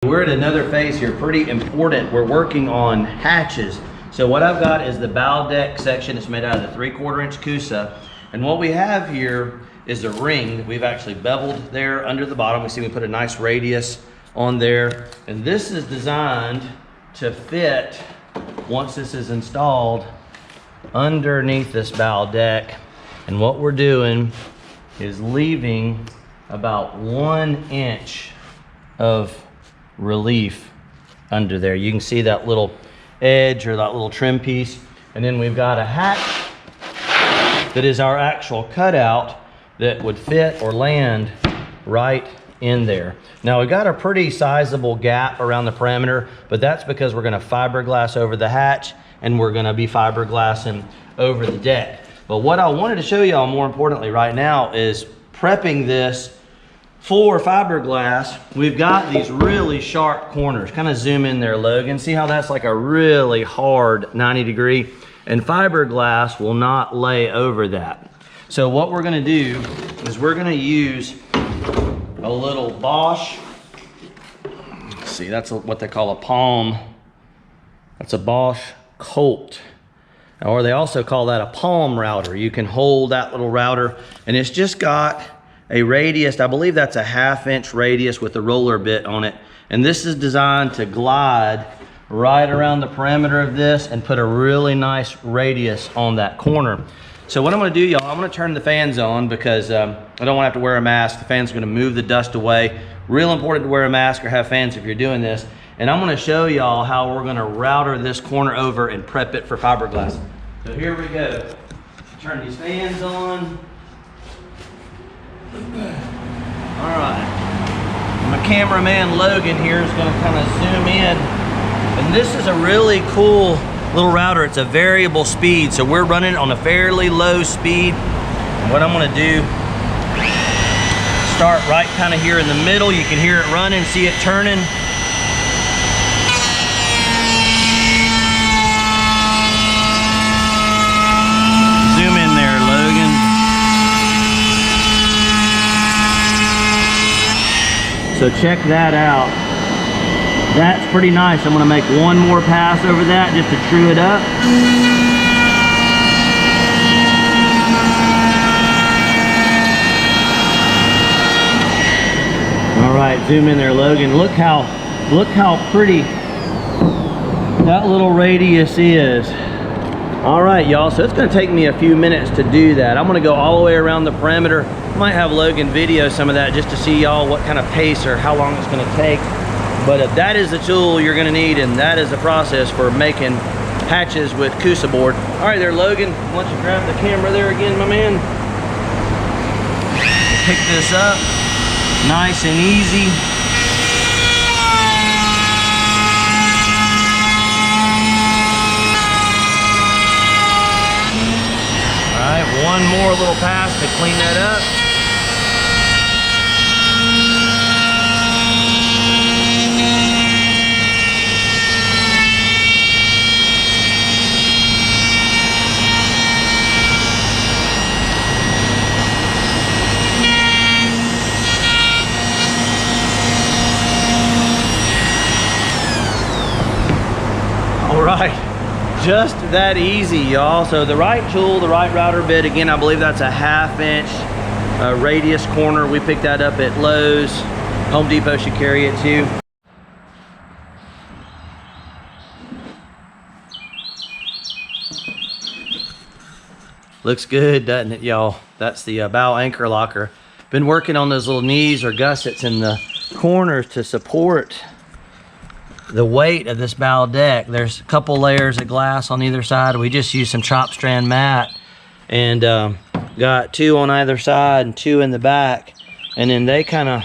We're at another phase here, pretty important. We're working on hatches. So what I've got is the bow deck section. It's made out of the 3/4 inch Coosa. And what we have here is a ring that we've actually beveled there under the bottom. We see we put a nice radius on there. And this is designed to fit, once this is installed, underneath this bow deck. And what we're doing is leaving about 1 inch of relief under there. You can see that little edge or that little trim piece. And then we've got a hatch that is our actual cutout that would fit or land right in there. Now we've got a pretty sizable gap around the perimeter, but that's because we're gonna fiberglass over the hatch and we're gonna be fiberglassing over the deck. But what I wanted to show y'all more importantly right now is prepping this for fiberglass. We've got these really sharp corners. Kind of zoom in there, Logan. See how that's like a really hard 90 degree? And fiberglass will not lay over that. So what we're gonna do is we're gonna use a little Bosch. Let's see, that's what they call a palm. That's a Bosch Colt. Or they also call that a palm router. You can hold that little router and it's just got a radius, I believe that's a 1/2 inch radius with a roller bit on it. And this is designed to glide right around the perimeter of this and put a really nice radius on that corner. So what I'm gonna do, y'all, I'm gonna turn the fans on because I don't wanna have to wear a mask. The fan's gonna move the dust away. Real important to wear a mask or have fans if you're doing this. And I'm gonna show y'all how we're gonna router this corner over and prep it for fiberglass. So here we go. Turn these fans on. All right, my cameraman Logan here is going to kind of zoom in, and this is a really cool little router. It's a variable speed, so we're running on a fairly low speed. And what I'm going to do, start right kind of here in the middle. You can hear it running, see it turning. Zoom in there, Logan. So check that out. That's pretty nice. I'm gonna make one more pass over that just to true it up. All right, zoom in there, Logan. Look how pretty that little radius is. All right, y'all, so it's gonna take me a few minutes to do that. I'm gonna go all the way around the perimeter. Might have Logan video some of that just to see y'all what kind of pace or how long it's gonna take. But that is the tool you're gonna need, and that is the process for making hatches with Coosa board. All right there, Logan, why don't you grab the camera there again, my man? Pick this up, nice and easy. All right, one more little pass to clean that up. All right, just that easy, y'all. So the right tool, the right router bit, again, I believe that's a 1/2 inch radius corner. We picked that up at Lowe's. Home Depot should carry it too. Looks good, doesn't it, y'all? That's the bow anchor locker. Been working on those little knees or gussets in the corners to support the weight of this bow deck. There's a couple layers of glass on either side. We just used some chop strand mat and got 2 on either side and 2 in the back. And then they kind of,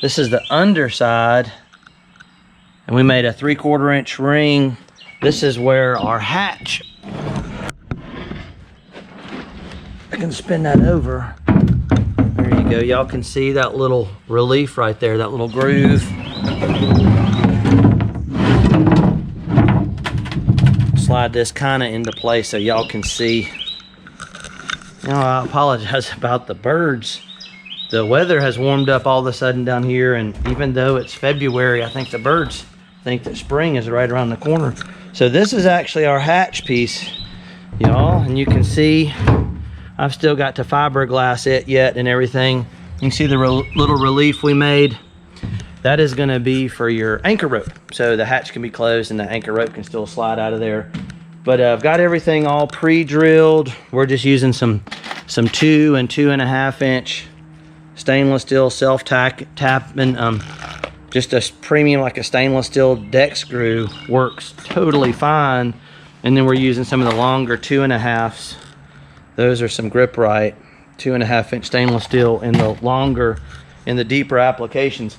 this is the underside, and we made a 3/4 inch ring. This is where our hatch, I can spin that over. There you go. Y'all can see that little relief right there, that little groove. Slide this kind of into place so y'all can see. You know, I apologize about the birds. the weather has warmed up all of a sudden down here, and even though it's February, I think the birds think that spring is right around the corner. So this is actually our hatch piece, y'all, and you can see I've still got to fiberglass it yet and everything. You can see the little relief we made. That is going to be for your anchor rope, so the hatch can be closed and the anchor rope can still slide out of there. But I've got everything all pre-drilled. We're just using some 2 and 2.5 inch stainless steel self-tapping. Just a premium, like a stainless steel deck screw, works totally fine. And then we're using some of the longer 2.5s. Those are some grip right 2.5 inch stainless steel in the longer, in the deeper applications.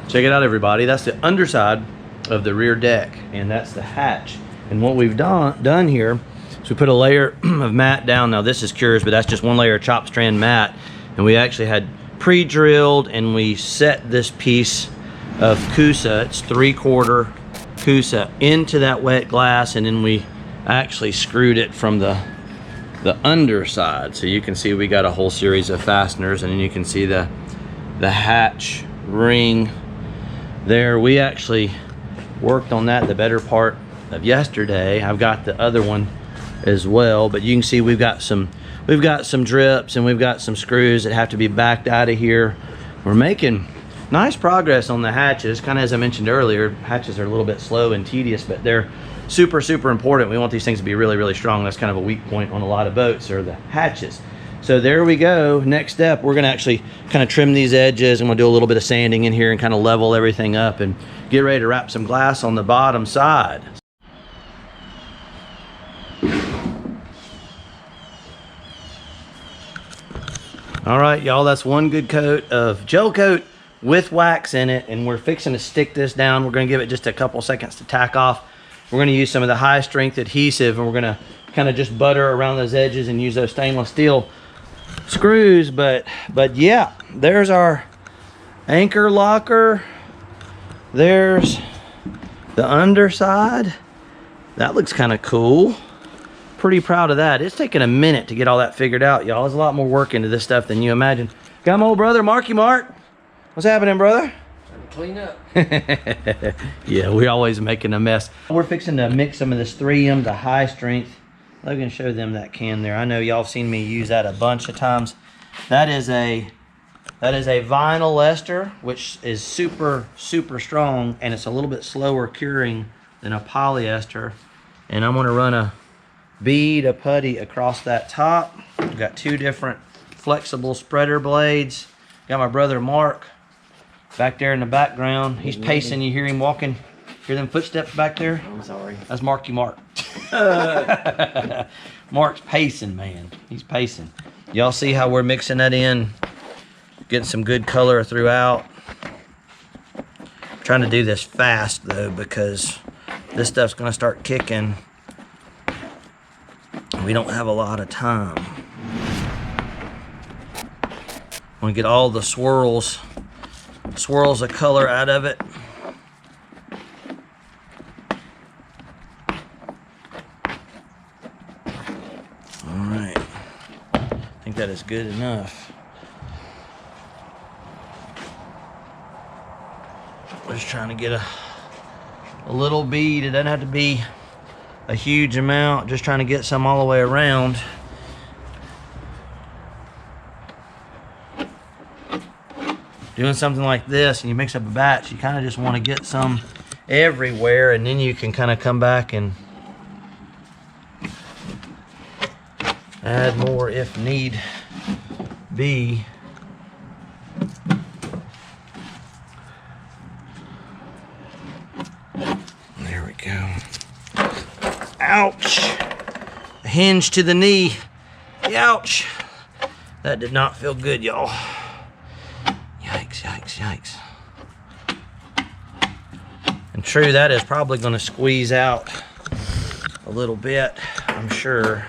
Check it out, everybody. That's the underside of the rear deck, and that's the hatch. And what we've done here, so we put a layer of mat down. Now this is cures, but that's just one layer of chop strand mat. And we actually had pre-drilled, and we set this piece of Coosa, it's 3/4 Coosa, into that wet glass, and then we actually screwed it from the underside. So you can see we got a whole series of fasteners, and then you can see the hatch ring there. We actually worked on that the better part of yesterday. I've got the other one as well, but you can see we've got some drips, and we've got some screws that have to be backed out of here. We're making nice progress on the hatches. Kind of as I mentioned earlier, hatches are a little bit slow and tedious, but they're super important. We want these things to be really strong. That's kind of a weak point on a lot of boats, are the hatches. So there we go. Next step, we're gonna actually kind of trim these edges, and we'll do a little bit of sanding in here and kind of level everything up and get ready to wrap some glass on the bottom side. All right, y'all, that's one good coat of Gelcoat with wax in it, and we're fixing to stick this down. We're gonna give it just a couple seconds to tack off. We're gonna use some of the high strength adhesive, and we're gonna kind of just butter around those edges and use those stainless steel screws. But yeah, there's our anchor locker. There's the underside. That looks kind of cool. Pretty proud of that. It's taken a minute to get all that figured out, y'all. There's a lot more work into this stuff than you imagine. Got my old brother, Marky Mark. What's happening, brother? Clean up. Yeah, we're always making a mess. We're fixing to mix some of this 3M to high strength. I'm gonna show them that can there. I know y'all have seen me use that a bunch of times. That is a vinyl ester, which is super strong, and it's a little bit slower curing than a polyester. And I'm gonna run a bead of putty across that top. We've got 2 different flexible spreader blades. Got my brother Mark back there in the background. He's pacing. You hear him walking? Hear them footsteps back there? I'm sorry. That's Marky Mark. Mark's pacing, man. He's pacing. Y'all see how we're mixing that in? Getting some good color throughout. I'm trying to do this fast though, because this stuff's gonna start kicking. We don't have a lot of time. I want to get all the swirls of color out of it. All right, I think that is good enough. We're just trying to get a little bead. It doesn't have to be a huge amount, just trying to get some all the way around. Doing something like this and you mix up a batch, you kind of just want to get some everywhere, and then you can kind of come back and add more if need be. There we go. Ouch! A hinge to the knee. Ouch! That did not feel good, y'all. Yikes. And true, that is probably going to squeeze out a little bit, I'm sure.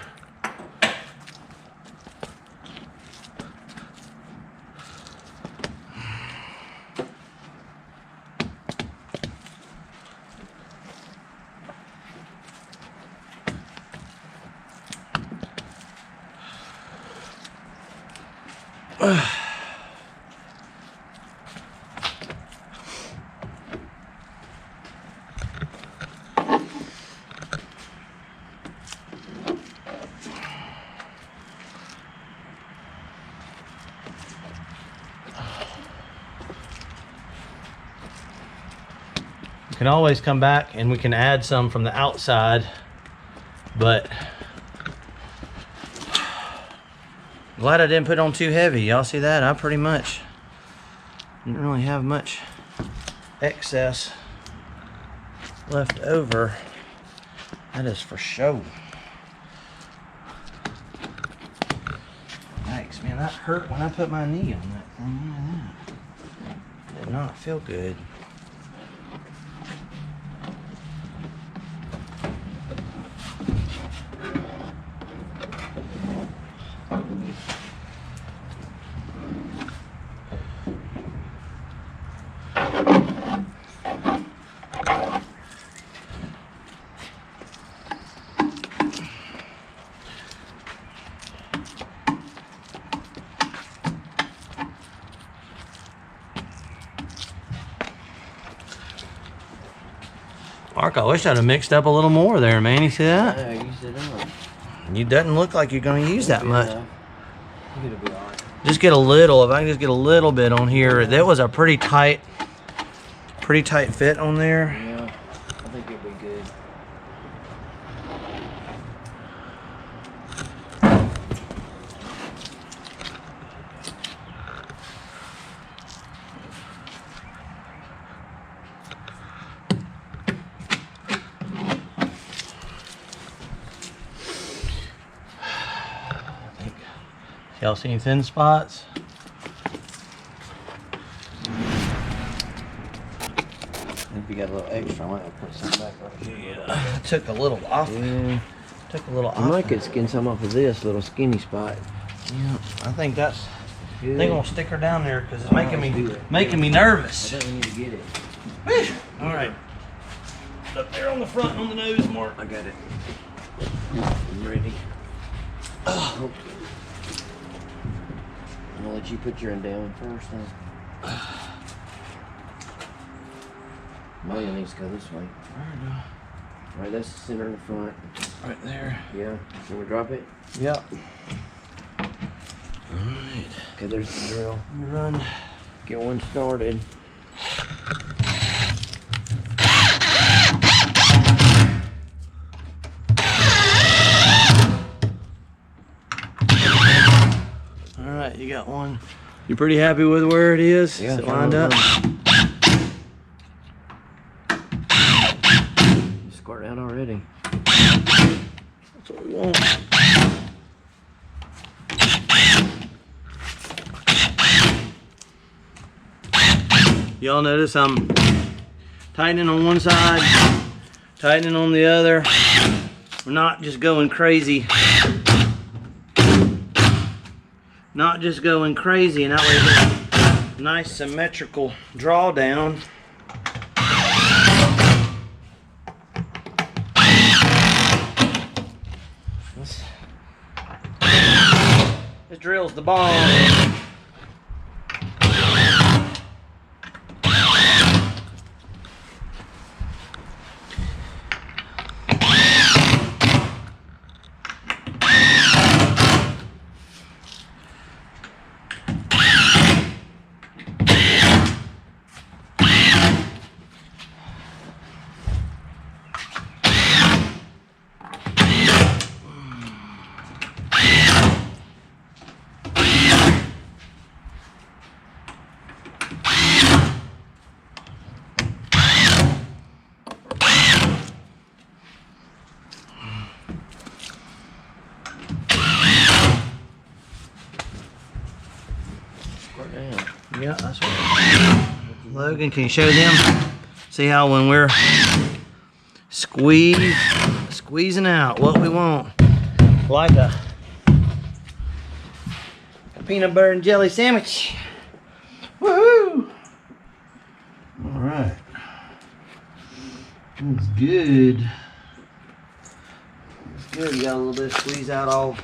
can always come back and we can add some from the outside, but glad I didn't put on too heavy. Y'all see that? I pretty much didn't really have much excess left over. That is for sure. Yikes, man, that hurt when I put my knee on that thing. Look at that. Did not feel good. Mark, I wish I'd have mixed up a little more there, man. You see that? Yeah, I used it up. You doesn't look like you're going to use that much. I think it'll be all right. Just get a little. If I can just get a little bit on here. That was a pretty tight fit on there. Yeah, I think it'll be good. Y'all see any thin spots? If you got a little extra, I might put some back right here. Yeah, I took a little off. Yeah. Took a little I off. might could skin some off of this little skinny spot. Yeah, I think that's. Good. I think I'm gonna stick her down there because it's Oh, making let's do me it. making me nervous. I think we need to get it. Whew. All right, up there on the front on the nose, Mark. I got it. I'm ready. Oh. I'm gonna let you put your end down first then. Mine needs to go this way. Alright, that's the center in the front. Right there. Yeah. Can we drop it? Yep. Alright. Okay, there's the drill. You run. Get one started. All right, you got one. You pretty happy with where it is? Yeah. Is it lined up? Squirt out already. That's what we want. Y'all notice I'm tightening on one side, tightening on the other. We're not just going crazy. Not just going crazy, and that way we get a nice symmetrical drawdown. This drill's the bomb. Yeah, that's what. Logan, can you show them? See how when we're squeezing out what we want, like a peanut butter and jelly sandwich. Woohoo! All right, that's good. That's good. You got a little bit of squeeze out all.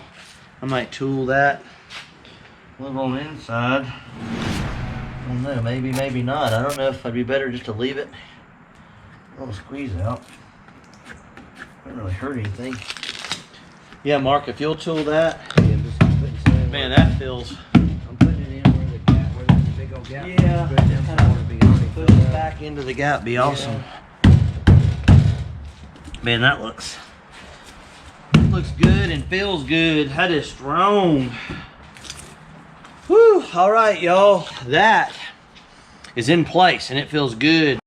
I might tool that a little on the inside. I don't know, maybe not. I don't know if it'd be better just to leave it. A little squeeze out. Doesn't really hurt anything. Yeah, Mark, if you'll tool that, Yeah, just putting some man, that feels. I'm putting it in where the gap, where there's a big old gap. Yeah, Put it down kinda forward, be already Put filled it up. back into the gap, be awesome. Yeah. Man, that looks good and feels good. That is strong. Whew, all right, y'all. That is in place and it feels good.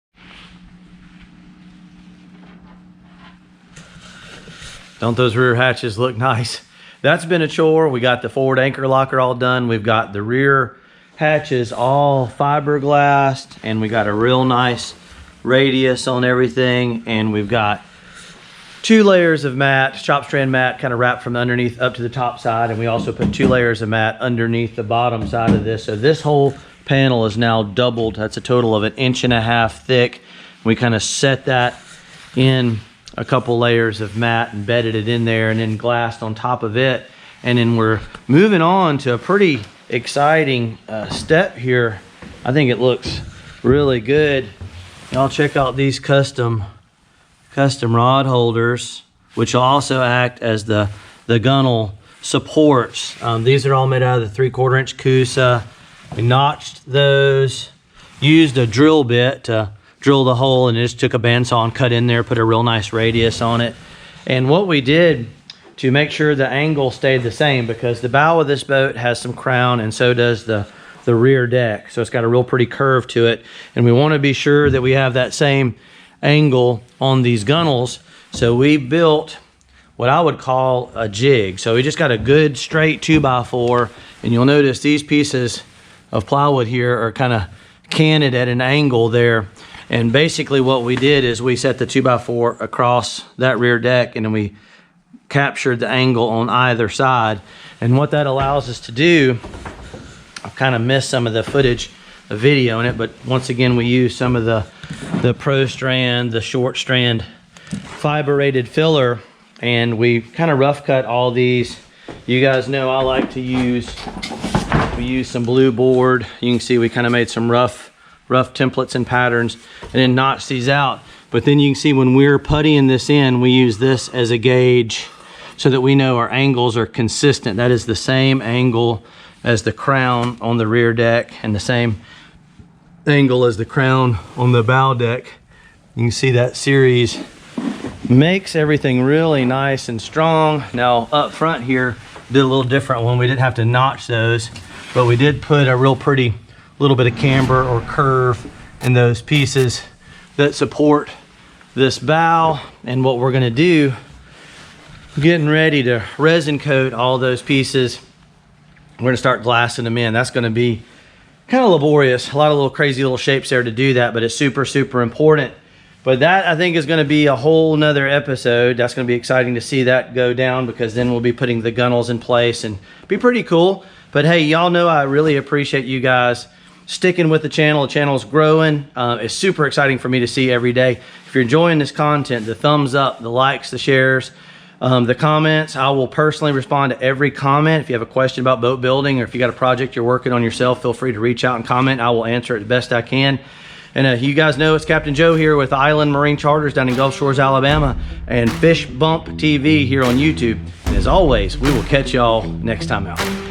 Don't those rear hatches look nice? That's been a chore. We got the forward anchor locker all done. We've got the rear hatches all fiberglassed, and we got a real nice radius on everything. And we've got 2 layers of mat, chop strand mat, kind of wrapped from underneath up to the top side. And we also put 2 layers of mat underneath the bottom side of this. So this whole panel is now doubled. That's a total of 1.5 inches thick. We kind of set that in a couple layers of mat and bedded it in there and then glassed on top of it. And then we're moving on to a pretty exciting step here. I think it looks really good. Y'all check out these custom rod holders, which will also act as the gunnel supports. These are all made out of the 3/4 inch Coosa. We notched those, used a drill bit to drill the hole, and just took a bandsaw and cut in there, put a real nice radius on it. And what we did to make sure the angle stayed the same, because the bow of this boat has some crown and so does the rear deck. So it's got a real pretty curve to it. And we want to be sure that we have that same angle on these gunnels. So we built what I would call a jig. So we just got a good straight 2x4, and you'll notice these pieces of plywood here are kind of canted at an angle there. And basically what we did is we set the 2x4 across that rear deck, and then we captured the angle on either side. And what that allows us to do, I've kind of missed some of the footage, the video in it, but once again, we use some of the Pro Strand, the short strand fiber rated filler, and we kind of rough cut all these. You guys know I like to use, we use some blue board. You can see we kind of made some rough templates and patterns and then notch these out. But then you can see when we're puttying this in, we use this as a gauge so that we know our angles are consistent. That is the same angle as the crown on the rear deck and the same angle as the crown on the bow deck. You can see that series makes everything really nice and strong. Now up front here, did a little different one. We didn't have to notch those, but we did put a real pretty little bit of camber or curve in those pieces that support this bow. And what we're gonna do, getting ready to resin coat all those pieces. We're gonna start glassing them in. That's gonna be kind of laborious. A lot of little crazy little shapes there to do that, but it's super, super important. But that, I think, is gonna be a whole nother episode. That's gonna be exciting to see that go down, because then we'll be putting the gunnels in place and be pretty cool. But hey, y'all know I really appreciate you guys sticking with the channel. The channel's growing. It's super exciting for me to see every day. If you're enjoying this content, the thumbs up, the likes, the shares, the comments, I will personally respond to every comment. If you have a question about boat building, or if you got a project you're working on yourself, feel free to reach out and comment. I will answer it the best I can. And you guys know it's Captain Joe here with Island Marine Charters down in Gulf Shores, Alabama, and Fish Bump TV here on YouTube. And as always, we will catch y'all next time out.